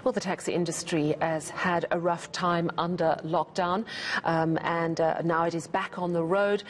Well, the taxi industry has had a rough time under lockdown, and now it is back on the road.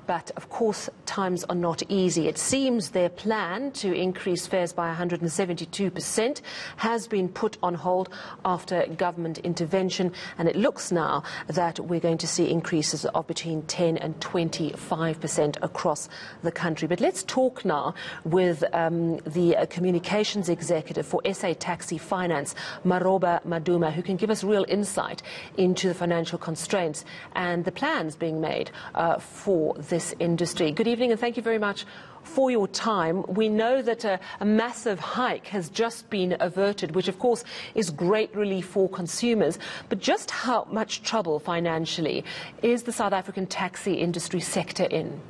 But, of course, times are not easy. It seems their plan to increase fares by 172% has been put on hold after government intervention, and it looks now that we're going to see increases of between 10 and 25% across the country. But let's talk now with the communications executive for SA Taxi Finance, Maroba Maduma, who can give us real insight into the financial constraints and the plans being made for this industry. Good evening, and thank you very much for your time. We know that a massive hike has just been averted, which of course is great relief for consumers. But just how much trouble financially is the South African taxi industry sector in?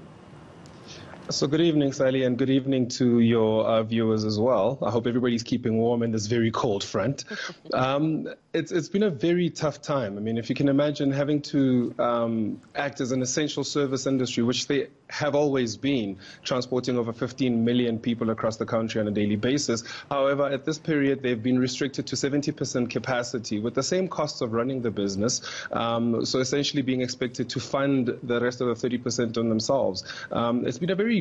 So good evening, Sally, and good evening to your viewers as well. I hope everybody's keeping warm in this very cold front. It's been a very tough time. I mean, if you can imagine having to act as an essential service industry, which they have always been, transporting over 15 million people across the country on a daily basis. However, at this period, they've been restricted to 70% capacity with the same costs of running the business. So essentially being expected to fund the rest of the 30% on themselves. It's been a very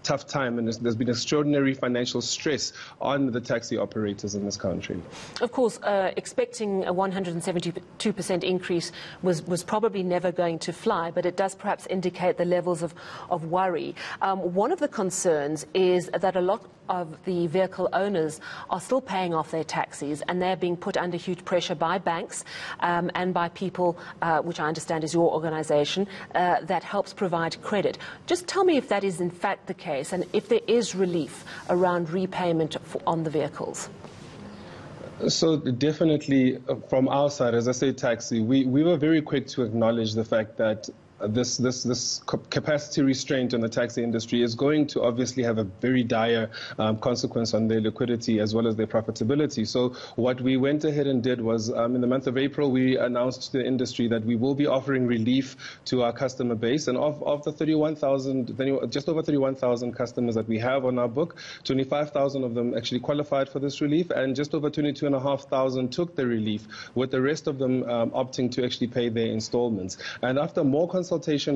tough time, and there's been extraordinary financial stress on the taxi operators in this country. Of course, expecting a 172% increase was probably never going to fly, but it does perhaps indicate the levels of worry. One of the concerns is that a lot of the vehicle owners are still paying off their taxis, and they're being put under huge pressure by banks and by people, which I understand is your organisation, that helps provide credit. Just tell me if that is in fact the case, and if there is relief around repayment on the vehicles. So definitely from our side, as I say, taxi, we were very quick to acknowledge the fact that this capacity restraint on the taxi industry is going to obviously have a very dire consequence on their liquidity as well as their profitability. So what we went ahead and did was in the month of April, we announced to the industry that we will be offering relief to our customer base. And of the 31,000, just over 31,000 customers that we have on our book, 25,000 of them actually qualified for this relief, and just over 22,500 took the relief, with the rest of them opting to actually pay their installments. And after more consultation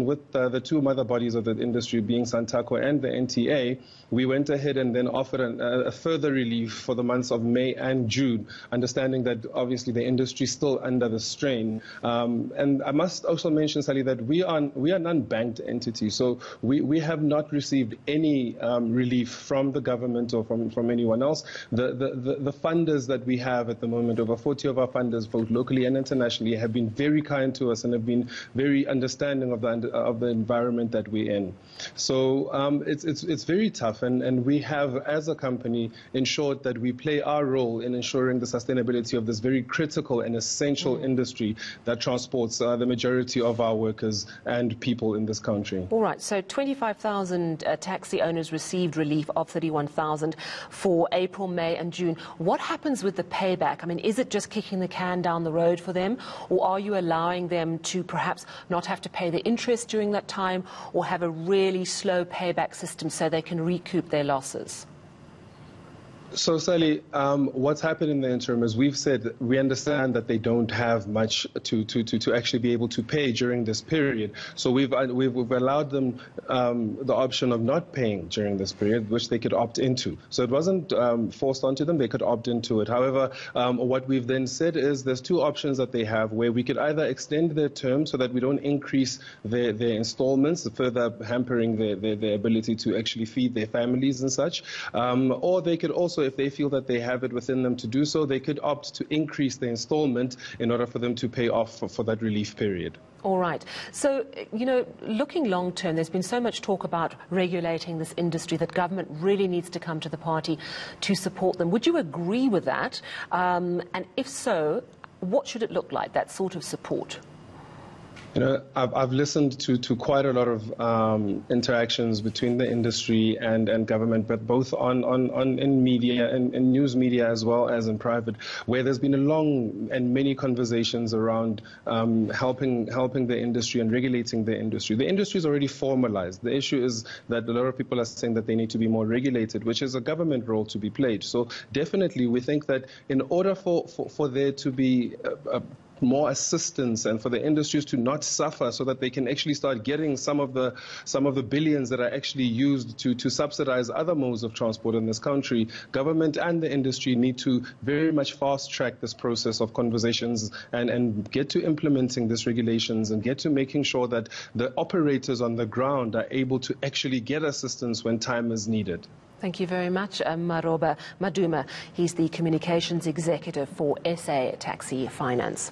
with the two mother bodies of the industry, being Santaco and the NTA, we went ahead and then offered a further relief for the months of May and June, understanding that obviously the industry is still under the strain. And I must also mention, Sally, that we are an unbanked entity, so we have not received any relief from the government or from anyone else. The funders that we have at the moment, over 40 of our funders, both locally and internationally, have been very kind to us and have been very understanding of the environment that we're in. So it's very tough, and we have, as a company, ensured that we play our role in ensuring the sustainability of this very critical and essential industry that transports the majority of our workers and people in this country. All right, so 25,000 taxi owners received relief of 31,000 for April, May and June. What happens with the payback? I mean, is it just kicking the can down the road for them, or are you allowing them to perhaps not have to pay the interest during that time, or have a really slow payback system so they can recoup their losses? So, Sally, what's happened in the interim is we've said we understand that they don't have much to actually be able to pay during this period. So we've allowed them the option of not paying during this period, which they could opt into. So it wasn't forced onto them; they could opt into it. However, what we've then said is there's two options that they have, where we could either extend their term so that we don't increase their installments, further hampering their ability to actually feed their families and such, or they could also, if they feel that they have it within them to do so, they could opt to increase the installment in order for them to pay off for that relief period. All right. So, you know, looking long term, there's been so much talk about regulating this industry that government really needs to come to the party to support them. Would you agree with that? And if so, what should it look like, that sort of support? You know, I've listened to quite a lot of interactions between the industry and government, but both in media and in news media as well as in private, where there's been a long and many conversations around helping the industry and regulating the industry. The industry is already formalized. The issue is that a lot of people are saying that they need to be more regulated, which is a government role to be played. So definitely we think that in order for there to be more assistance and for the industries to not suffer, so that they can actually start getting some of the billions that are actually used to subsidize other modes of transport in this country, government and the industry need to very much fast track this process of conversations and get to implementing these regulations and get to making sure that the operators on the ground are able to actually get assistance when time is needed. Thank you very much, Maroba Maduma. He's the Communications Executive for SA Taxi Finance.